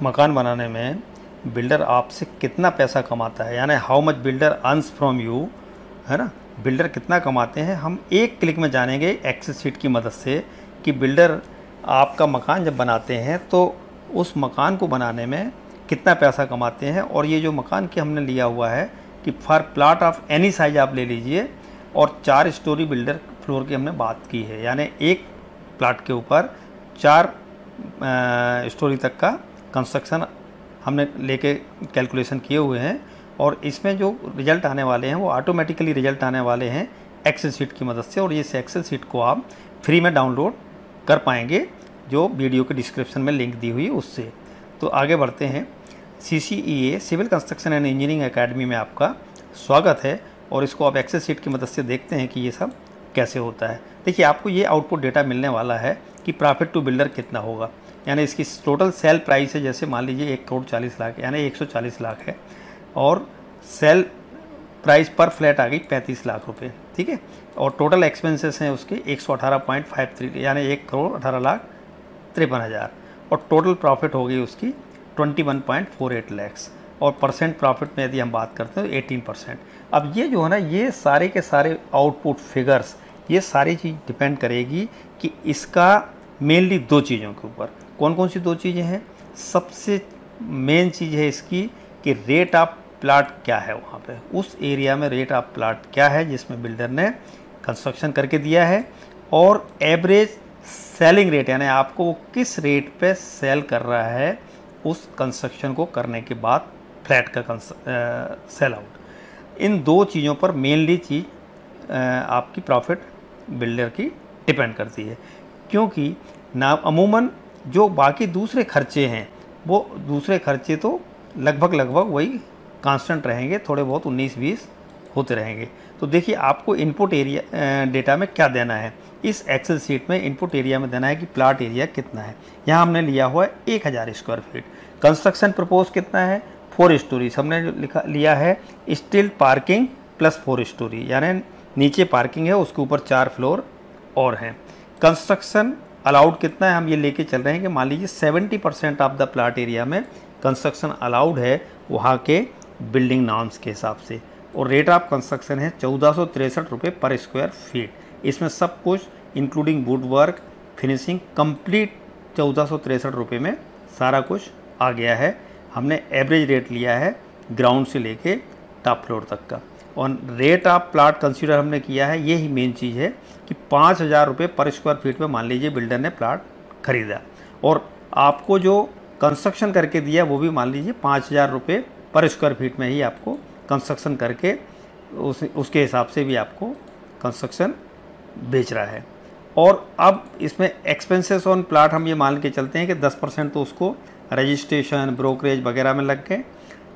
मकान बनाने में बिल्डर आपसे कितना पैसा कमाता है, यानी how much builder earns from you, है ना। बिल्डर कितना कमाते हैं हम एक क्लिक में जानेंगे एक्सेल शीट की मदद से कि बिल्डर आपका मकान जब बनाते हैं तो उस मकान को बनाने में कितना पैसा कमाते हैं। और ये जो मकान की हमने लिया हुआ है कि for plot of any size आप ले लीजिए, और 4 स्टोरी बिल्डर फ्लोर की हमने बात की है, यानी एक प्लाट के ऊपर 4 स्टोरी तक का कंस्ट्रक्शन हमने लेके कैलकुलेशन किए हुए हैं। और इसमें जो रिज़ल्ट आने वाले हैं वो ऑटोमेटिकली रिज़ल्ट आने वाले हैं एक्सेल शीट की मदद से, और इस एक्सेल शीट को आप फ्री में डाउनलोड कर पाएंगे जो वीडियो के डिस्क्रिप्शन में लिंक दी हुई उससे। तो आगे बढ़ते हैं। CCEA civil construction and engineering academy में आपका स्वागत है, और इसको आप एक्सेल शीट की मदद से देखते हैं कि ये सब कैसे होता है। देखिए, आपको ये आउटपुट डेटा मिलने वाला है कि प्रॉफिट टू बिल्डर कितना होगा, यानी इसकी टोटल सेल प्राइस है, जैसे मान लीजिए 1 करोड़ 40 लाख यानी 140 लाख है, और सेल प्राइस पर फ्लैट आ गई 35 लाख रुपए, ठीक है। और टोटल एक्सपेंसेस हैं उसके 118.53 यानी 1 करोड़ 18 लाख 53 हज़ार, और टोटल प्रॉफिट हो गई उसकी 21.48 लैक्स, और परसेंट प्रॉफिट में यदि हम बात करते हैं तो 18%। अब ये जो है ना, ये सारे के सारे आउटपुट फिगर्स, ये सारी चीज़ डिपेंड करेगी कि इसका मेनली 2 चीज़ों के ऊपर। कौन कौन सी 2 चीज़ें हैं? सबसे मेन चीज़ है इसकी कि रेट ऑफ प्लाट क्या है, वहाँ पे उस एरिया में रेट ऑफ प्लाट क्या है जिसमें बिल्डर ने कंस्ट्रक्शन करके दिया है, और एवरेज सेलिंग रेट, यानी आपको वो किस रेट पे सेल कर रहा है उस कंस्ट्रक्शन को करने के बाद फ्लैट का सेल आउट। इन 2 चीज़ों पर मेनली चीज़ आपकी प्रॉफिट बिल्डर की डिपेंड करती है, क्योंकि ना अमूमन जो बाकी दूसरे खर्चे हैं वो दूसरे खर्चे तो लगभग वही कांस्टेंट रहेंगे, थोड़े बहुत 19-20 होते रहेंगे। तो देखिए, आपको इनपुट एरिया डेटा में क्या देना है, इस एक्सेल शीट में इनपुट एरिया में देना है कि प्लाट एरिया कितना है। यहाँ हमने लिया हुआ है 1000 स्क्वायर फीट। कंस्ट्रक्शन प्रपोज कितना है? 4 स्टोरी हमने लिया है, स्टील पार्किंग प्लस 4 स्टोरी, यानी नीचे पार्किंग है, उसके ऊपर 4 फ्लोर और हैं। कंस्ट्रक्शन अलाउड कितना है, हम ये लेके चल रहे हैं कि मान लीजिए 70% ऑफ द प्लाट एरिया में कंस्ट्रक्शन अलाउड है वहाँ के बिल्डिंग नॉर्म्स के हिसाब से, और रेट ऑफ कंस्ट्रक्शन है 1463 रुपये पर स्क्वायर फीट। इसमें सब कुछ including would work, finishing complete 1463 रुपये में सारा कुछ आ गया है। हमने एवरेज रेट लिया है ग्राउंड से लेके टॉप फ्लोर तक का, और रेट ऑफ प्लाट कंसीडर हमने किया है, यही मेन चीज़ है कि 5000 रुपये पर स्क्वायर फीट में मान लीजिए बिल्डर ने प्लाट खरीदा, और आपको जो कंस्ट्रक्शन करके दिया वो भी मान लीजिए 5000 रुपये पर स्क्वायर फीट में ही आपको कंस्ट्रक्शन करके उसके हिसाब से भी आपको कंस्ट्रक्शन बेच रहा है। और अब इसमें एक्सपेंसेस ऑन प्लाट हम ये मान के चलते हैं कि 10% तो उसको रजिस्ट्रेशन, ब्रोकरेज वगैरह में लग गए।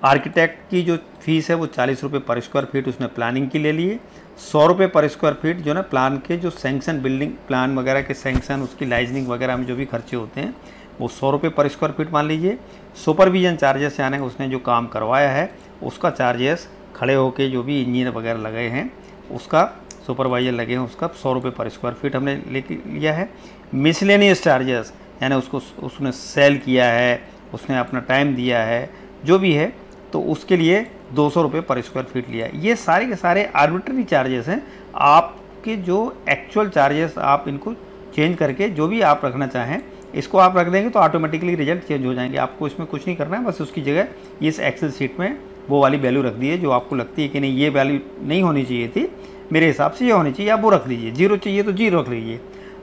आर्किटेक्ट की जो फीस है वो 40 रुपये पर स्क्वायर फीट उसने प्लानिंग की ले लिए। 100 रुपये पर स्क्वायर फीट जो ना प्लान के जो सैंक्शन, बिल्डिंग प्लान वगैरह के सैंक्शन, उसकी लाइजनिंग वगैरह में जो भी खर्चे होते हैं वो 100 रुपये पर स्क्वायर फीट मान लीजिए। सुपरविजन चार्जेस, यानी उसने जो काम करवाया है उसका चार्जेस, खड़े होके जो भी इंजीनियर वगैरह लगे हैं उसका, सुपरवाइजर लगे हैं उसका 100 रुपये पर स्क्वायर फीट हमने लेके लिया है। मिसलेनियस चार्जेस, यानी उसने सेल किया है, उसने अपना टाइम दिया है, जो भी है, तो उसके लिए 200 रुपये पर स्क्वायर फीट लिया। ये सारे के सारे आर्बिट्ररी चार्जेस हैं। आपके जो एक्चुअल चार्जेस आप इनको चेंज करके जो भी आप रखना चाहें इसको आप रख देंगे तो ऑटोमेटिकली रिजल्ट चेंज हो जाएंगे। आपको इसमें कुछ नहीं करना है, बस उसकी जगह इस एक्सेल शीट में वो वाली वैल्यू रख दी है जो आपको लगती है कि नहीं ये वैल्यू नहीं होनी चाहिए थी, मेरे हिसाब से ये होनी चाहिए, आप वो रख लीजिए। 0 चाहिए तो 0 रख लीजिए,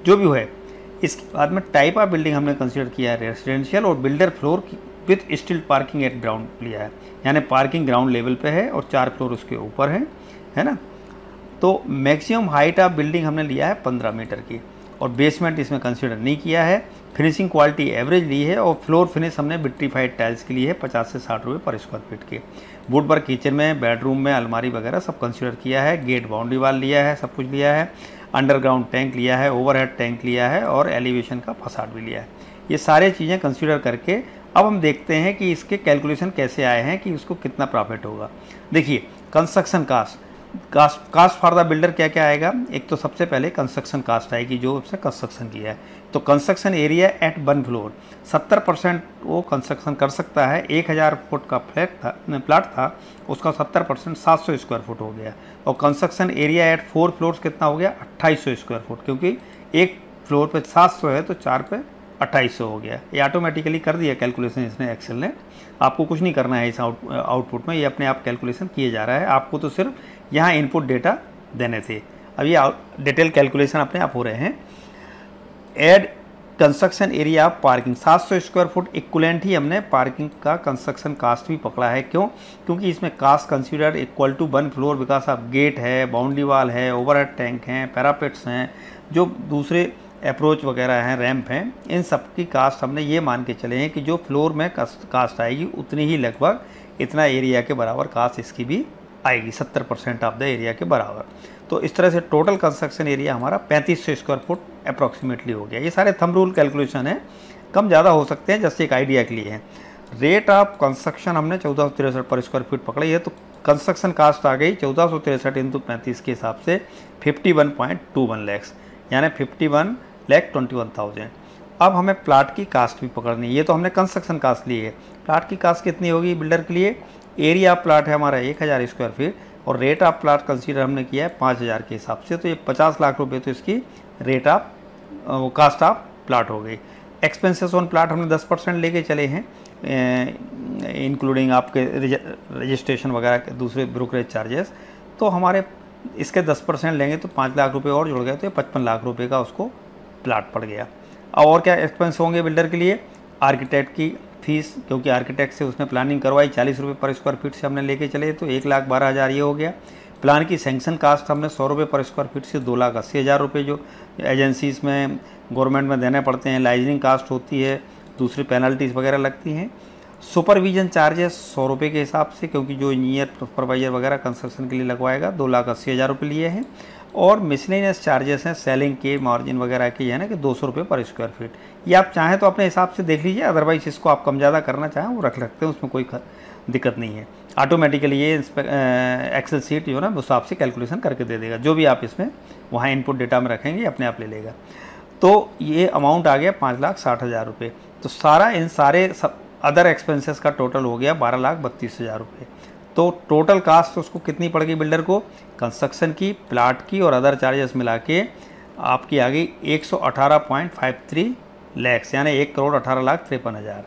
जो भी है। इसके बाद में टाइप ऑफ बिल्डिंग हमने कंसिडर किया है रेजिडेंशियल, और builder floor with steel parking eight ground लिया है, यानी पार्किंग ग्राउंड लेवल पे है और 4 फ्लोर उसके ऊपर है ना। तो मैक्सिमम हाइट ऑफ बिल्डिंग हमने लिया है 15 मीटर की, और बेसमेंट इसमें कंसिडर नहीं किया है। फिनिशिंग क्वालिटी एवरेज ली है, और फ्लोर फिनिश हमने विट्रीफाइड टाइल्स के लिए है 50 से 60 रुपये पर स्क्वायर फीट के। वुड वर्क किचन में, बेडरूम में, अलमारी वगैरह सब कंसिडर किया है। गेट बाउंड्री वाल लिया है, सब कुछ लिया है। अंडरग्राउंड टैंक लिया है, ओवरहेड टैंक लिया है, और एलिवेशन का फसाड भी लिया है। ये सारे चीज़ें कंसिडर करके अब हम देखते हैं कि इसके कैलकुलेशन कैसे आए हैं कि उसको कितना प्रॉफिट होगा। देखिए, construction cost cost for the builder क्या क्या आएगा, एक तो सबसे पहले कंस्ट्रक्शन कास्ट आएगी जो उसने कंस्ट्रक्शन किया है। तो कंस्ट्रक्शन एरिया एट 1 फ्लोर 70% वो कंस्ट्रक्शन कर सकता है। 1000 फुट का प्लाट था उसका 70% 700 स्क्वायर फुट हो गया। और कंस्ट्रक्शन एरिया एट 4 फ्लोर्स कितना हो गया, 2800 स्क्वायर फुट, क्योंकि एक फ्लोर पे 700 है तो 4 पे 2800 हो गया। ये ऑटोमेटिकली कर दिया कैलकुलेशन इसने, एक्सेल ने। आपको कुछ नहीं करना है इस आउटपुट में, ये अपने आप कैलकुलेशन किए जा रहा है। आपको तो सिर्फ यहाँ इनपुट डेटा देने थे। अब ये डिटेल कैलकुलेशन अपने आप हो रहे हैं। Add construction area of parking 700 square foot equivalent ही हमने पार्किंग का कंस्ट्रक्शन कास्ट भी पकड़ा है। क्यों? क्योंकि इसमें cost consider equal to 1 floor because of gate है, बाउंड्री वाल है, ओवरहेड टैंक हैं, पैरापेट्स हैं, जो दूसरे अप्रोच वगैरह हैं, रैंप हैं, इन सब की कास्ट हमने ये मान के चले हैं कि जो फ्लोर में कास्ट आएगी उतनी ही लगभग इतना एरिया के बराबर कास्ट इसकी भी आएगी, 70% ऑफ द एरिया के बराबर। तो इस तरह से टोटल कंस्ट्रक्शन एरिया हमारा 3500 स्क्वायर फुट अप्रॉक्सीमेटली हो गया। ये सारे थंब रूल कैलकुलेशन है, कम ज़्यादा हो सकते हैं, जस्ट एक आइडिया के लिए है। रेट ऑफ कंस्ट्रक्शन हमने 1463 पर स्क्वायर फीट पकड़ी है, तो कंस्ट्रक्शन कास्ट आ गई 1463 इंटू 35 के हिसाब से 51.21 लैक्स, यानी 51,21,000। अब हमें प्लाट की कास्ट भी पकड़नी है। ये तो हमने कंस्ट्रक्शन कास्ट ली है, प्लाट की कास्ट कितनी होगी बिल्डर के लिए। एरिया ऑफ प्लाट है हमारा 1000 स्क्वायर फीट और रेट ऑफ प्लाट कंसीडर हमने किया है 5000 के हिसाब से, तो ये 50 लाख रुपए तो इसकी rate of cost of plot हो गई। एक्सपेंसेस ऑन प्लाट हमने 10% लेके चले हैं, इंक्लूडिंग आपके रजिस्ट्रेशन वगैरह के दूसरे ब्रोकरेज चार्जेस। तो हमारे इसके 10% लेंगे तो 5 लाख रुपए और जुड़ गए, तो 55 लाख रुपए का उसको प्लाट पड़ गया। और क्या एक्सपेंस होंगे बिल्डर के लिए, आर्किटेक्ट की फीस, क्योंकि आर्किटेक्ट से उसने प्लानिंग करवाई 40 रुपये पर स्क्वायर फीट से हमने लेके चले, तो 1,12,000 ये हो गया। प्लान की सैंक्शन कास्ट हमने 100 रुपये पर स्क्वायर फीट से 2,80,000 रुपये जो एजेंसीज़ में गवर्नमेंट में देने पड़ते हैं, लाइजनिंग कास्ट होती है, दूसरी पेनल्टीज़ वगैरह लगती हैं। सुपरविजन चार्जेस 100 रुपये के हिसाब से, क्योंकि जो इंजीनियर सुपरवाइजर वगैरह कंस्ट्रक्शन के लिए लगवाएगा 2,80,000 रुपये लिए हैं। और मिसलेनियस चार्जेस हैं सेलिंग के, मार्जिन वगैरह के, है ना कि 200 रुपये पर स्क्वायर फीट। ये आप चाहें तो अपने हिसाब से देख लीजिए, अदरवाइज इसको आप कम ज़्यादा करना चाहें वो रख सकते हैं, उसमें कोई दिक्कत नहीं है। ऑटोमेटिकली ये एक्सेल सीट जो है ना उस हिसाब से कैलकुलेशन करके दे देगा, जो भी आप इसमें वहाँ इनपुट डेटा में रखेंगे अपने आप ले लेगा। तो ये अमाउंट आ गया 5,60,000 रुपये। तो सारा इन सारे सब अदर एक्सपेंसेस का टोटल हो गया 12,32,000 रुपये। तो टोटल कास्ट उसको कितनी पड़ गई बिल्डर को, कंस्ट्रक्शन की, प्लाट की और अदर चार्जेस मिला के आपकी आ गई 118.53 लैक्स, यानी 1,18,53,000।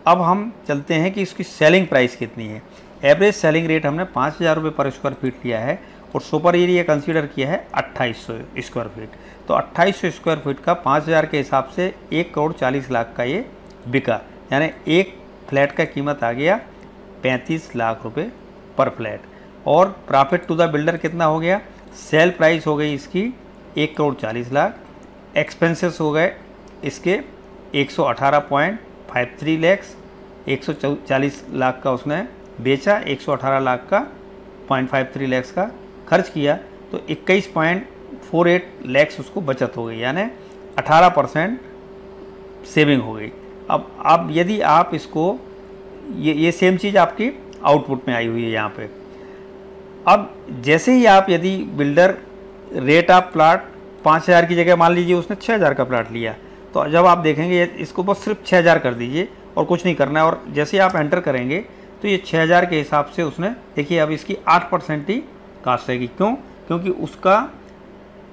अब हम चलते हैं कि इसकी सेलिंग प्राइस कितनी है। एवरेज सेलिंग रेट हमने 5,000 रुपये पर स्क्वायर फीट लिया है और सुपर एरिया कंसीडर किया है 2800 स्क्वायर फीट। तो 2800 स्क्वायर फीट का 5,000 के हिसाब से 1,40,00,000 का ये बिका, यानी एक फ्लैट का कीमत आ गया 35 लाख रुपए पर फ्लैट। और प्रॉफिट टू द बिल्डर कितना हो गया, सेल प्राइस हो गई इसकी 1,40,00,000, एक्सपेंसेस हो गए इसके 118.53 लैक्स, 140 लाख का उसने बेचा, 118 लाख का 0.53 लैक्स का खर्च किया, तो 21.48 लैक्स उसको बचत हो गई, यानी 18% सेविंग हो गई। अब यदि आप इसको ये सेम चीज़ आपकी आउटपुट में आई हुई है यहाँ पे। अब जैसे ही आप यदि बिल्डर रेट ऑफ प्लाट 5,000 की जगह मान लीजिए उसने 6,000 का प्लाट लिया, तो जब आप देखेंगे इसको बस सिर्फ 6,000 कर दीजिए और कुछ नहीं करना है। और जैसे ही आप एंटर करेंगे तो ये 6,000 के हिसाब से उसने, देखिए अब इसकी 8% ही कास्ट रहेगी। क्यों? क्योंकि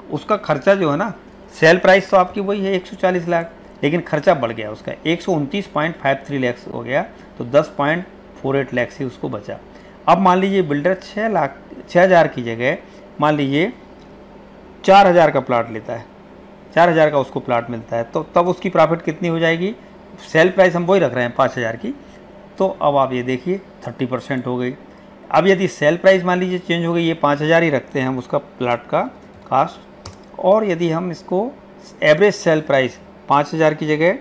उसका खर्चा जो है ना, सेल प्राइस तो आपकी वही है 140 लाख, लेकिन खर्चा बढ़ गया उसका 129.53 लैक्स हो गया, तो 10.48 लैक्स ही उसको बचा। अब मान लीजिए बिल्डर 6,000 की जगह मान लीजिए 4,000 का प्लाट लेता है, 4,000 का उसको प्लाट मिलता है, तो तब उसकी प्रॉफिट कितनी हो जाएगी। सेल प्राइस हम वही रख रहे हैं 5,000 की, तो अब आप ये देखिए 30% हो गई। अब यदि सेल प्राइस मान लीजिए चेंज हो गई, ये 5,000 ही रखते हैं हम उसका प्लाट का कास्ट, और यदि हम इसको एवरेज सेल प्राइस 5,000 की जगह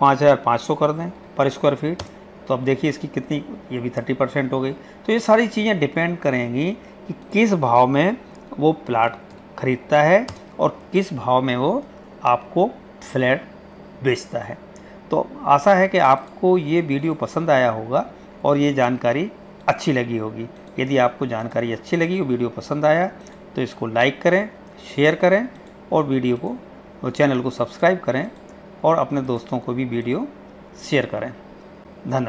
5,500 कर दें पर स्क्वायर फीट, तो अब देखिए इसकी कितनी, ये भी 30% हो गई। तो ये सारी चीज़ें डिपेंड करेंगी कि किस भाव में वो प्लाट खरीदता है और किस भाव में वो आपको फ्लैट बेचता है। तो आशा है कि आपको ये वीडियो पसंद आया होगा और ये जानकारी अच्छी लगी होगी। यदि आपको जानकारी अच्छी लगी, वीडियो पसंद आया तो इसको लाइक करें, शेयर करें और वीडियो को और चैनल को सब्सक्राइब करें और अपने दोस्तों को भी वीडियो शेयर करें। धन्यवाद।